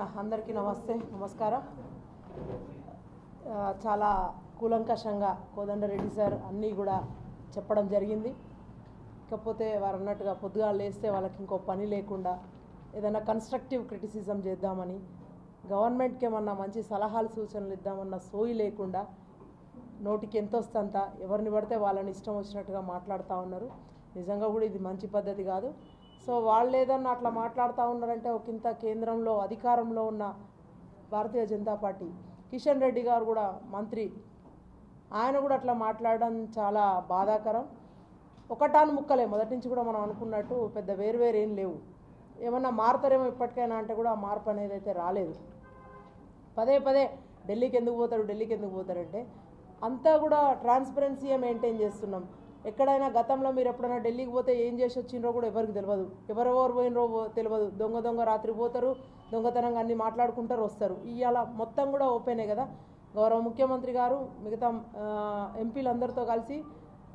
అందరికీ నమస్కారం. చాలా కూలంకషంగా కోదండరెడ్డి సార్ అన్నీ కూడా చెప్పడం జరిగింది. కాకపోతే వారు అన్నట్టుగా పొద్దుగా లేస్తే వాళ్ళకి ఇంకో పని లేకుండా ఏదైనా కన్స్ట్రక్టివ్ క్రిటిసిజం చేద్దామని, గవర్నమెంట్కి ఏమన్నా మంచి సలహాలు సూచనలు ఇద్దామన్న సోయి లేకుండా నోటికి ఎంత వస్తుందంత ఎవరిని పడితే వాళ్ళని ఇష్టం వచ్చినట్టుగా మాట్లాడుతూ ఉన్నారు. నిజంగా కూడా ఇది మంచి పద్ధతి కాదు. సో వాళ్ళు ఏదన్నా అట్లా మాట్లాడుతూ ఉన్నారంటే ఒకంత కేంద్రంలో అధికారంలో ఉన్న భారతీయ జనతా పార్టీ కిషన్ రెడ్డి గారు కూడా మంత్రి, ఆయన కూడా అట్లా మాట్లాడడం చాలా బాధాకరం. ఒకటాను ముక్కలే మొదటి నుంచి కూడా మనం అనుకున్నట్టు పెద్ద వేరు ఏం లేవు. ఏమన్నా మారుతారేమో ఇప్పటికైనా అంటే కూడా ఆ మార్పు అనేది అయితే రాలేదు. పదే ఢిల్లీకి ఎందుకు పోతారంటే అంతా కూడా ట్రాన్స్పరెన్సీయే మెయింటైన్ చేస్తున్నాం. ఎక్కడైనా గతంలో మీరు ఎప్పుడైనా ఢిల్లీకి పోతే ఏం చేసి వచ్చిండ్రో కూడా ఎవరికి తెలియదు, ఎవరెవరు పోయినరో తెలియదు. దొంగ రాత్రి పోతారు, దొంగతనంగా అన్నీ మాట్లాడుకుంటారు, వస్తారు. ఇవాళ మొత్తం కూడా ఓపెనే కదా. గౌరవ ముఖ్యమంత్రి గారు మిగతా ఎంపీలందరితో కలిసి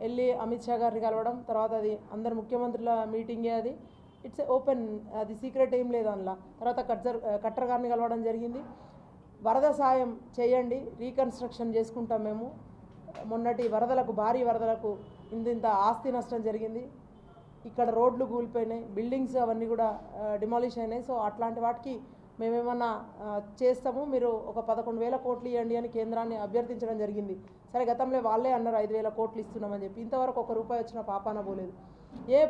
వెళ్ళి అమిత్ షా గారిని కలవడం, తర్వాత అది అందరు ముఖ్యమంత్రుల మీటింగే, అది ఇట్స్ ఓపెన్, అది సీక్రెట్ ఏం లేదు అందులో. తర్వాత కట్టర్ గారిని కలవడం జరిగింది. వరద సాయం చేయండి, రీకన్స్ట్రక్షన్ చేసుకుంటాం మేము. మొన్నటి వరదలకు, భారీ వరదలకు ఇంత ఆస్తి నష్టం జరిగింది. ఇక్కడ రోడ్లు కూలిపోయినాయి, బిల్డింగ్స్ అవన్నీ కూడా డిమాలిష్ అయినాయి. సో అట్లాంటి వాటికి మేమేమన్నా చేస్తాము, మీరు ఒక 11,000 కోట్లు ఇవ్వండి అని కేంద్రాన్ని అభ్యర్థించడం జరిగింది. సరే, గతంలో వాళ్ళే అన్నారు 5,000 కోట్లు ఇస్తున్నామని చెప్పి. ఇంతవరకు ₹1 వచ్చిన పాపాన పోలేదు.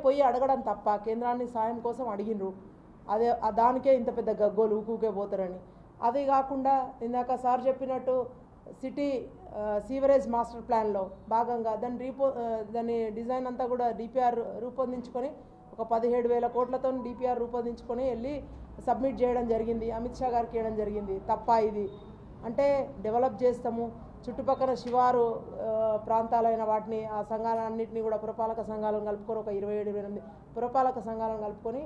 పోయి అడగడం తప్ప కేంద్రాన్ని సాయం కోసం అడిగినరు, అదే దానికే ఇంత పెద్ద గగ్గోలు ఊకే పోతారని. అది కాకుండా ఇందాక సార్ చెప్పినట్టు సిటీ సీవరేజ్ మాస్టర్ ప్లాన్లో భాగంగా దాని డిజైన్ అంతా కూడా డిపిఆర్ రూపొందించుకొని ఒక 17,000 కోట్లతో డిపిఆర్ రూపొందించుకొని వెళ్ళి సబ్మిట్ చేయడం జరిగింది, అమిత్ షా గారికి ఇవ్వడం జరిగింది. తప్ప ఇది అంటే డెవలప్ చేస్తాము, చుట్టుపక్కల శివారు ప్రాంతాలైన వాటిని, ఆ సంఘాలన్నింటినీ కూడా పురపాలక సంఘాలను కలుపుకొని ఒక 27-28 పురపాలక సంఘాలను కలుపుకొని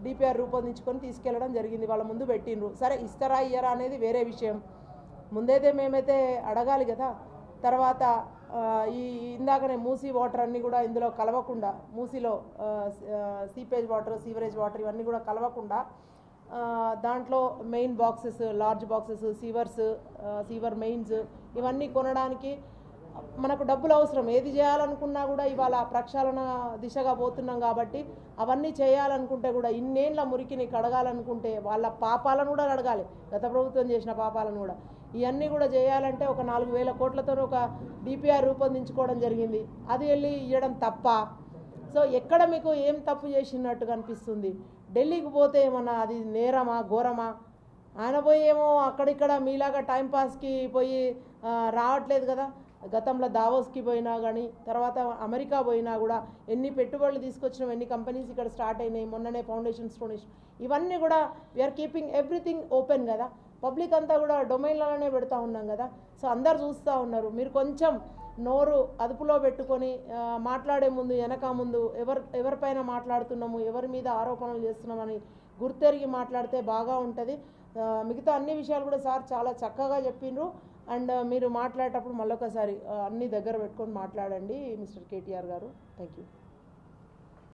డిపిఆర్ రూపొందించుకొని తీసుకెళ్లడం జరిగింది. వాళ్ళ ముందు పెట్టిండ్రు. సరే, ఇస్తారా ఇయ్యరా అనేది వేరే విషయం. ముందైతే మేమైతే అడగాలి కదా. తర్వాత ఈ ఇందాకనే మూసీ వాటర్ అన్నీ కూడా ఇందులో కలవకుండా, మూసీలో సీపేజ్ వాటర్, సీవరేజ్ వాటర్ ఇవన్నీ కూడా కలవకుండా దాంట్లో main boxes, large boxes, severe mains ఇవన్నీ కొనడానికి మనకు డబ్బులు అవసరం. ఏది చేయాలనుకున్నా కూడా ఇవాళ ప్రక్షాళన దిశగా పోతున్నాం కాబట్టి అవన్నీ చేయాలనుకుంటే కూడా, ఇన్నేళ్ళ మురికిని కడగాలనుకుంటే వాళ్ళ పాపాలను కూడా కడగాలి, గత ప్రభుత్వం చేసిన పాపాలను కూడా. ఇవన్నీ కూడా చేయాలంటే ఒక 4,000 కోట్లతో ఒక డిపిఆర్ రూపొందించుకోవడం జరిగింది. అది వెళ్ళి ఇవ్వడం తప్ప. సో ఎక్కడ మీకు ఏం తప్పు చేసినట్టుగా అనిపిస్తుంది? ఢిల్లీకి పోతే ఏమన్నా అది నేరమా, ఘోరమా? ఆయన పోయి ఏమో అక్కడిక్కడ మీలాగా టైంపాస్కి పోయి రావట్లేదు కదా. గతంలో దావోస్కి పోయినా కానీ, తర్వాత అమెరికా పోయినా కూడా ఎన్ని పెట్టుబడులు తీసుకొచ్చినాం, ఎన్ని కంపెనీస్ ఇక్కడ స్టార్ట్ అయినాయి, మొన్ననే ఫౌండేషన్స్ డొనేషన్, ఇవన్నీ కూడా వీఆర్ కీపింగ్ ఎవ్రీథింగ్ ఓపెన్ కదా. పబ్లిక్ అంతా కూడా డొమైన్లలోనే పెడతా ఉన్నాం కదా. సో అందరు చూస్తూ ఉన్నారు. మీరు కొంచెం నోరు అదుపులో పెట్టుకొని మాట్లాడే ముందు, వెనక ముందు ఎవరిపైన మాట్లాడుతున్నాము, ఎవరి మీద ఆరోపణలు చేస్తున్నామని గుర్తెరిగి మాట్లాడితే బాగా ఉంటుంది. మిగతా అన్ని విషయాలు కూడా సార్ చాలా చక్కగా చెప్పిండ్రు. అండ్ మీరు మాట్లాడేటప్పుడు మళ్ళొకసారి అన్నీ దగ్గర పెట్టుకొని మాట్లాడండి మిస్టర్ కేటీఆర్ గారు. Thank you.